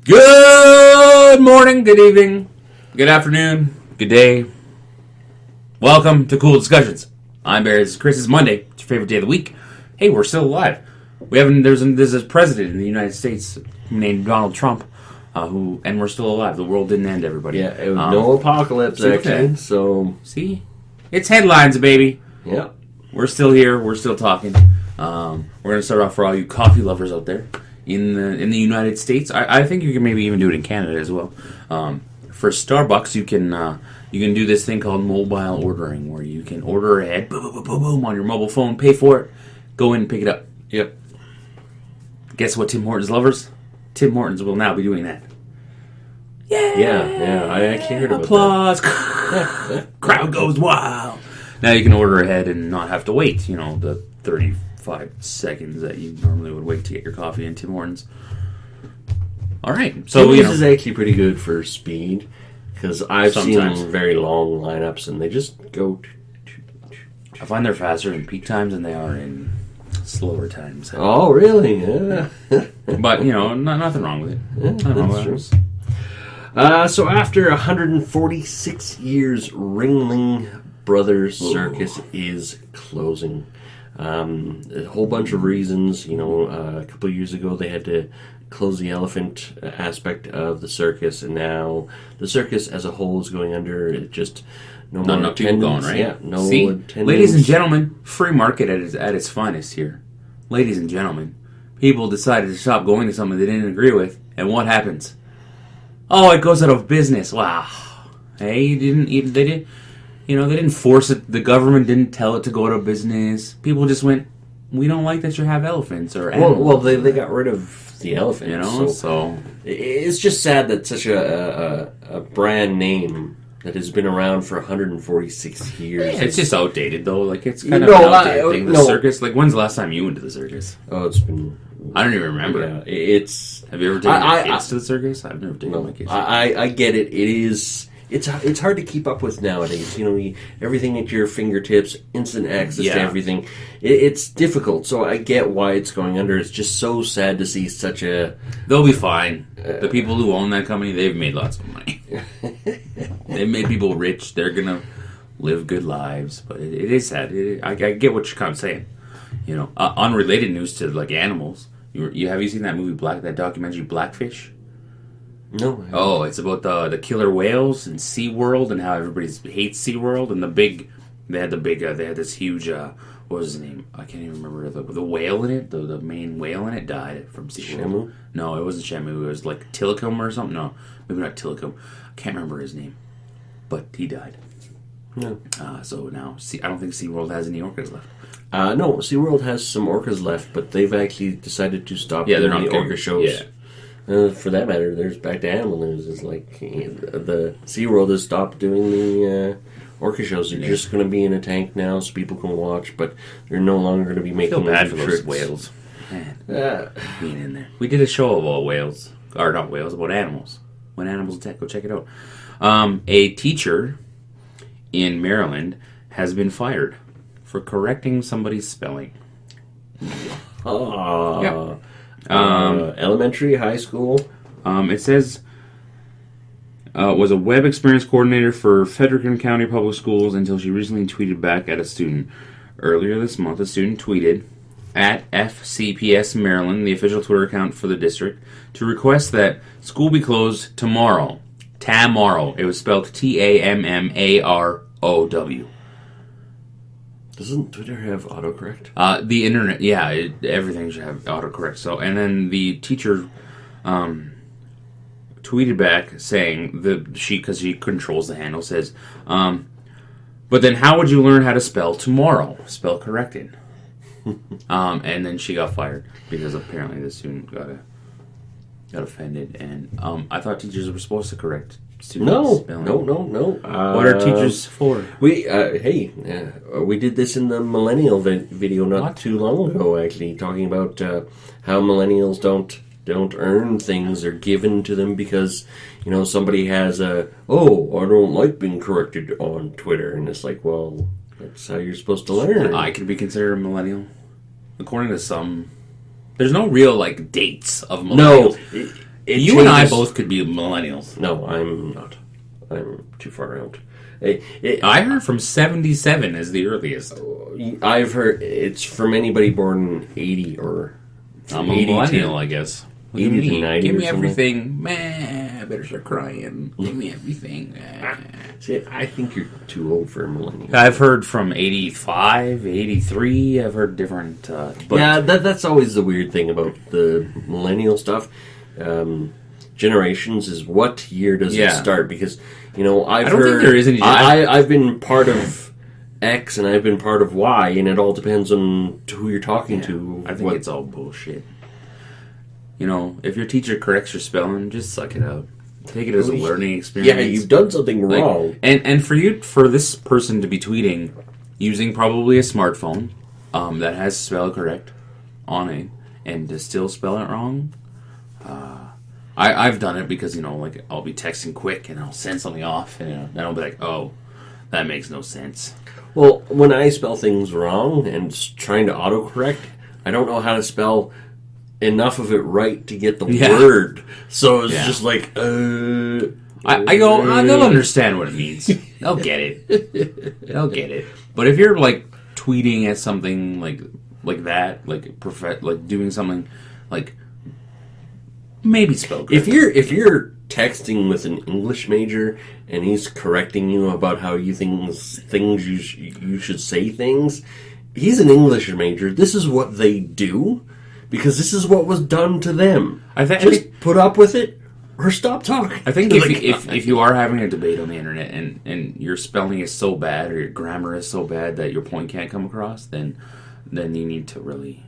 Good morning, good evening, good afternoon, good day. Welcome to Coull Discussions. I'm Barry. This is Chris. It's Monday. It's your favorite day of the week. Hey, we're still alive. There's a president in the United States named Donald Trump, and we're still alive. The world didn't end, everybody. Yeah, it was no apocalypse, actually. So see, it's headlines, baby. Yeah, we're still here. We're still talking. We're gonna start off for all you coffee lovers out there. In the United States, I think you can maybe even do it in Canada as well. For Starbucks, you can do this thing called mobile ordering, where you can order ahead, boom, boom, boom, boom, on your mobile phone, pay for it, go in and pick it up. Yep. Guess what, Tim Hortons lovers? Tim Hortons will now be doing that. Yeah. I actually heard about applause. That. Crowd goes wild. Now you can order ahead and not have to wait. The 35 seconds that you normally would wait to get your coffee in Tim Hortons. All right, so this is actually pretty good for speed, because I've sometimes seen very long lineups and they just go. I find they're faster in peak times than they are in slower times. Oh, really? Yeah. But nothing wrong with it. Yeah, that's true. So after 146 years, Ringling Brothers Circus is closing. A whole bunch of reasons. A couple of years ago they had to close the elephant aspect of the circus, and now the circus as a whole is going under. It just not enough people going, right? Yeah, no attendance. Ladies and gentlemen, free market at its finest here. Ladies and gentlemen, people decided to stop going to something they didn't agree with, and what happens? Oh, it goes out of business. Wow. Hey, they didn't force it. The government didn't tell it to go out of business. People just went, we don't like that you have elephants or animals. Well, they got rid of the elephant. So it's just sad that such a brand name that has been around for 146 years. Yeah, it's just outdated, though. Like, it's kind of an outdated thing. The circus. Like, when's the last time you went to the circus? Oh, it's been... I don't even remember. Yeah, have you ever taken your kids to the circus? I've never taken my kids. I get it. It is... It's hard to keep up with nowadays. Everything at your fingertips, instant access to everything. It's difficult, so I get why it's going under. It's just so sad to see such a... They'll be fine. The people who own that company, they've made lots of money. They've made people rich. They're going to live good lives. But it is sad. I get what you're kind of saying. Unrelated news to, like, animals. Have you seen that movie, that documentary, Blackfish? No. Oh, it's about the killer whales in SeaWorld and how everybody hates SeaWorld, and they had this huge, what was his name? I can't even remember. The whale in it, the main whale in it died from SeaWorld. Shamu? No, it wasn't Shamu. It was like Tilikum or something. No, maybe not Tilikum. I can't remember his name, but he died. No. So now, I don't think SeaWorld has any orcas left. No, SeaWorld has some orcas left, but they've actually decided to stop doing the orca shows. Yeah. For that matter, there's back to animal news. It's like the SeaWorld has stopped doing the orca shows. They're just going to be in a tank now so people can watch, but they're no longer going to be making... I feel bad for those whales. Man, being in there. We did a show of all whales. Or not whales, about animals. When animals attack, go check it out. A teacher in Maryland has been fired for correcting somebody's spelling. Oh. Yep. Elementary, high school. It says was a web experience coordinator for Frederick County Public Schools until she recently tweeted back at a student. Earlier this month, a student tweeted at FCPS Maryland, the official Twitter account for the district, to request that school be closed tomorrow. Tomorrow. It was spelled Tammarow. Doesn't Twitter have autocorrect? The internet, everything should have autocorrect. So, and then the teacher tweeted back saying because she controls the handle, says, but then how would you learn how to spell tomorrow? Spell corrected. And then she got fired because apparently the student got offended. And I thought teachers were supposed to correct students' spelling. No. What are teachers for? We did this in the millennial video not too long ago, actually, talking about how millennials don't earn things or given to them because somebody has I don't like being corrected on Twitter, and it's like, well, that's how you're supposed to learn. I could be considered a millennial, according to some. There's no real dates of millennials. No. You and I both could be millennials. No, I'm not. I'm too far out. I heard from 77 as the earliest. I've heard it's from anybody born in 80 or... I'm a millennial, I guess. 80 to 90 Give me or something. everything. Man, I better start crying. Give me everything. See, I think you're too old for a millennial. I've heard from 85, 83. I've heard different... but yeah, that's always the weird thing about the millennial stuff. Generations is what year does it start? Because, I've I don't heard... think there is any... I've been part of X and I've been part of Y, and it all depends on who you're talking to. I think it's all bullshit. If your teacher corrects your spelling, just suck it up. Take it as a learning experience. Yeah, you've done something wrong. And for this person to be tweeting using probably a smartphone that has spell correct on it and to still spell it wrong, I've done it because I'll be texting quick and I'll send something off and then I'll be like, oh, that makes no sense. Well, when I spell things wrong and trying to autocorrect, I don't know how to spell enough of it right to get the word. So it's just like, I go, they'll understand what it means. They'll get it. They'll get it. But if you're tweeting at something like that, like doing something maybe spell correct. If you're texting with an English major and he's correcting you about how you things you should say things, he's an English major. This is what they do. Because this is what was done to them. I think put up with it or stop talking. I think if you are having a debate on the internet and your spelling is so bad or your grammar is so bad that your point can't come across, then you need to really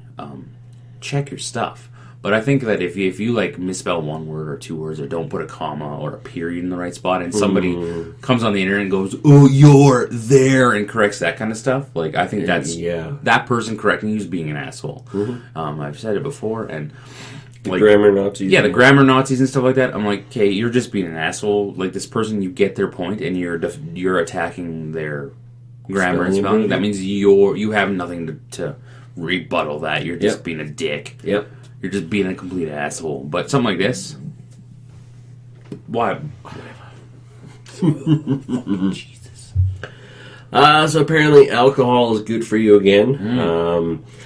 check your stuff. But I think that if you misspell one word or two words or don't put a comma or a period in the right spot and somebody comes on the internet and goes, oh, you're there, and corrects that kind of stuff, I think that's that person correcting you is being an asshole. I've said it before, and the grammar Nazis. Yeah, the grammar Nazis and stuff like that. I'm like, okay, you're just being an asshole. This person, you get their point and you're attacking their grammar and spelling. That means you have nothing to rebuttal that. You're just being a dick. Yep. You're just being a complete asshole. But something like this, why? Jesus. So apparently alcohol is good for you again.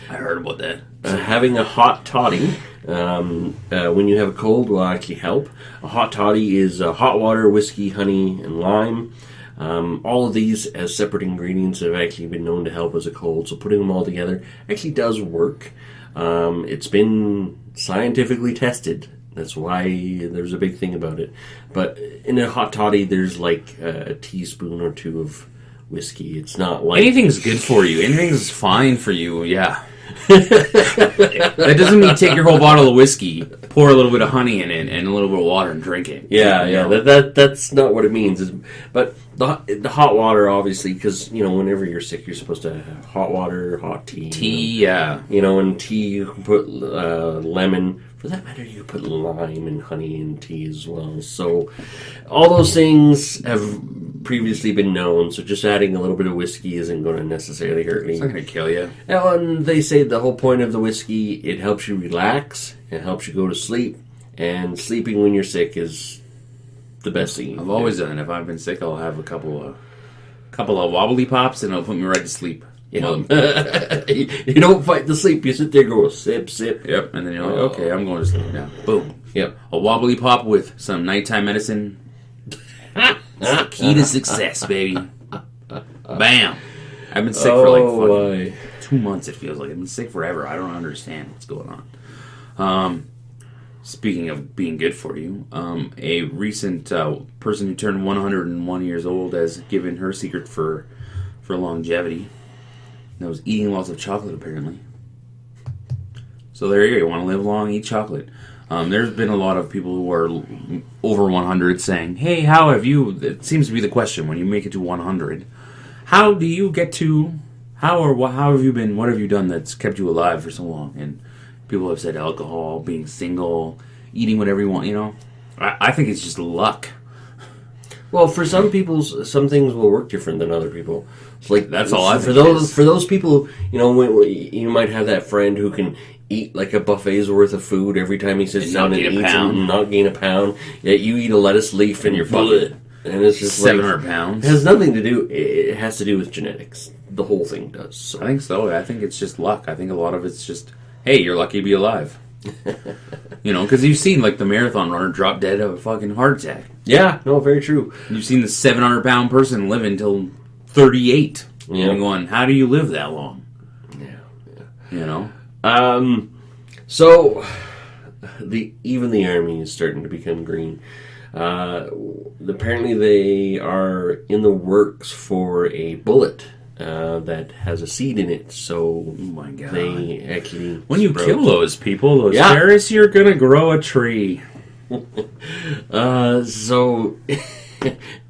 I heard about that. Having a hot toddy when you have a cold will actually help. A hot toddy is hot water, whiskey, honey, and lime. All of these as separate ingredients have actually been known to help as a cold. So putting them all together actually does work. It's been scientifically tested. That's why there's a big thing about it. But in a hot toddy, there's a teaspoon or two of whiskey. It's not like... Anything's good for you. Anything's fine for you, yeah. That doesn't mean take your whole bottle of whiskey, pour a little bit of honey in it, and a little bit of water and drink it. Yeah. That's not what it means. But the hot water, obviously, because whenever you're sick, you're supposed to have hot water, hot tea. Yeah. In tea you can put lemon. For that matter, you can put lime and honey in tea as well. So all those things have previously been known. So just adding a little bit of whiskey isn't going to necessarily hurt me. It's not going to kill you. And they say the whole point of the whiskey, it helps you relax, it helps you go to sleep, and sleeping when you're sick is the best thing. I've always done it. If I've been sick, I'll have a couple of wobbly pops, and it'll put me right to sleep. Yeah. You don't fight the sleep. You sit there and go, sip, sip. Yep. And then you're like, okay, I'm going to sleep now. Boom. Yep. A wobbly pop with some nighttime medicine. It's the key to success, baby. Bam. I've been sick for 2 months, it feels like. I've been sick forever. I don't understand what's going on. Speaking of being good for you, a recent person who turned 101 years old has given her secret for longevity. That was eating lots of chocolate, apparently. So there you go. You want to live long, eat chocolate. There's been a lot of people who are over 100 saying, hey, how have you... It seems to be the question when you make it to 100. How do you get to... How have you been... What have you done that's kept you alive for so long? And people have said alcohol, being single, eating whatever you want, I think it's just luck. Well, for some people, some things will work different than other people. It's That's all I think. For those people, you might have that friend who can eat like a buffet's worth of food every time he sits And down not and gain a eats pound. and not gain a pound. Yet you eat a lettuce leaf and you're fucking... And it's just 700 like, pounds. It has nothing to do... It has to do with genetics. The whole thing does. So. I think so. I think it's just luck. I think a lot of it's just, hey, you're lucky to be alive. Because you've seen, like, the marathon runner drop dead of a fucking heart attack. Yeah, no, very true. You've seen the 700-pound person live until 38. Yeah. And you're going, how do you live that long? Yeah. So, even the army is starting to become green. Apparently they are in the works for a bullet that has a seed in it. So, Oh my God. they actually... When you sprout. kill those people, those Yeah. terrorists, you're going to grow a tree.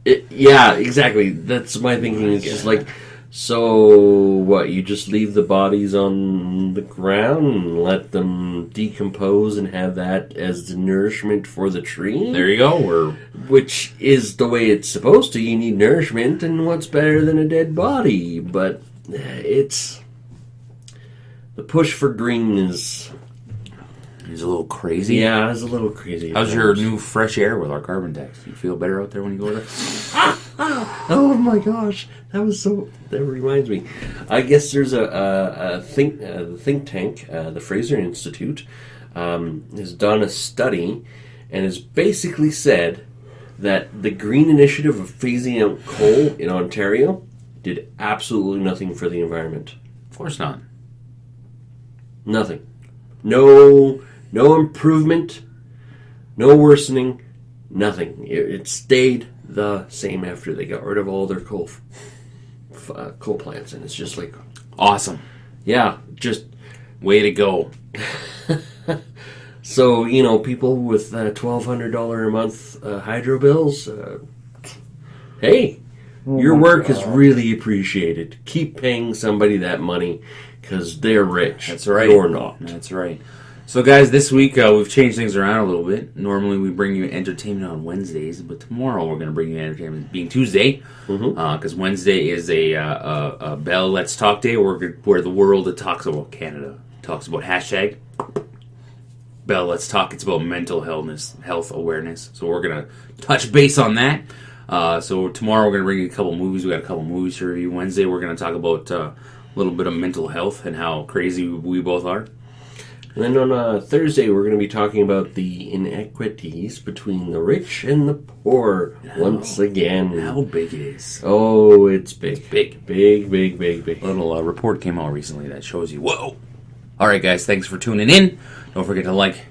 Yeah, exactly. That's my thinking. It's just like, so what? You just leave the bodies on the ground and let them decompose and have that as the nourishment for the tree? There you go. Which is the way it's supposed to. You need nourishment, and what's better than a dead body? But it's... The push for green is... He's a little crazy. Yeah, it's a little crazy. How's your new fresh air with our carbon tax? You feel better out there when you go there? Oh my gosh, that reminds me. I guess there's a think tank, the Fraser Institute, has done a study and has basically said that the Green Initiative of phasing out coal in Ontario did absolutely nothing for the environment. Of course not. Nothing. No improvement, no worsening, nothing. It stayed the same after they got rid of all their coal plants, and it's just like, Awesome. yeah, just Way to go. so people with $1,200 a month hydro bills. Hey, your work is really appreciated. Keep paying somebody that money because they're rich. That's right. You're not. That's right. So, guys, this week we've changed things around a little bit. Normally, we bring you entertainment on Wednesdays, but tomorrow we're going to bring you entertainment being Tuesday, because Wednesday is a Bell Let's Talk Day, where the world talks about Canada, talks about hashtag Bell Let's Talk. It's about mental health awareness. So we're going to touch base on that. So tomorrow we're going to bring you a couple movies. We got a couple movies to review. Wednesday we're going to talk about a little bit of mental health and how crazy we both are. And then on Thursday, we're going to be talking about the inequities between the rich and the poor once again. How big it is. Oh, it's big. It's big. Big, big, big, big. A little report came out recently that shows you, whoa. All right, guys, thanks for tuning in. Don't forget to like,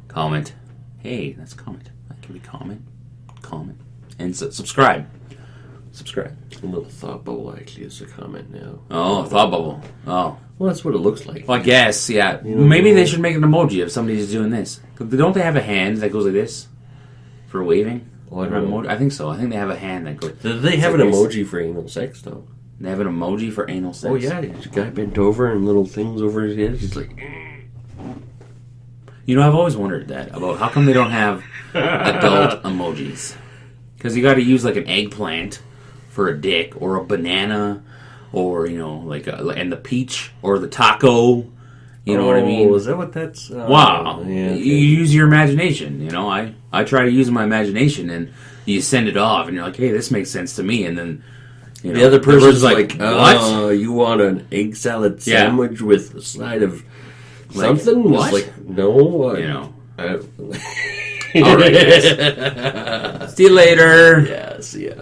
comment. Hey, that's comment. That can be comment. And subscribe. Subscribe. A little thought bubble actually is a comment now. Oh, thought bubble. Oh. Well, that's what it looks like. Well, I guess, yeah. Maybe they should make an emoji if somebody's doing this. Don't they have a hand that goes like this for waving? Oh, I don't know. I think so. I think they have a hand that goes. They have an emoji for anal sex, though. They have an emoji for anal sex. Oh, yeah. There's a guy bent over and little things over his head. He's like... I've always wondered that, about how come they don't have adult emojis. Because you got to use like an eggplant for a dick, or a banana, or, and the peach, or the taco. You know what I mean? Is that what that's... Wow. Yeah, okay. You use your imagination, I try to use my imagination, and you send it off, and you're like, hey, this makes sense to me, and then... the other person's like, what? You want an egg salad sandwich with a side of something? What? It's like, no. All right, guys. See you later. Yeah, see ya.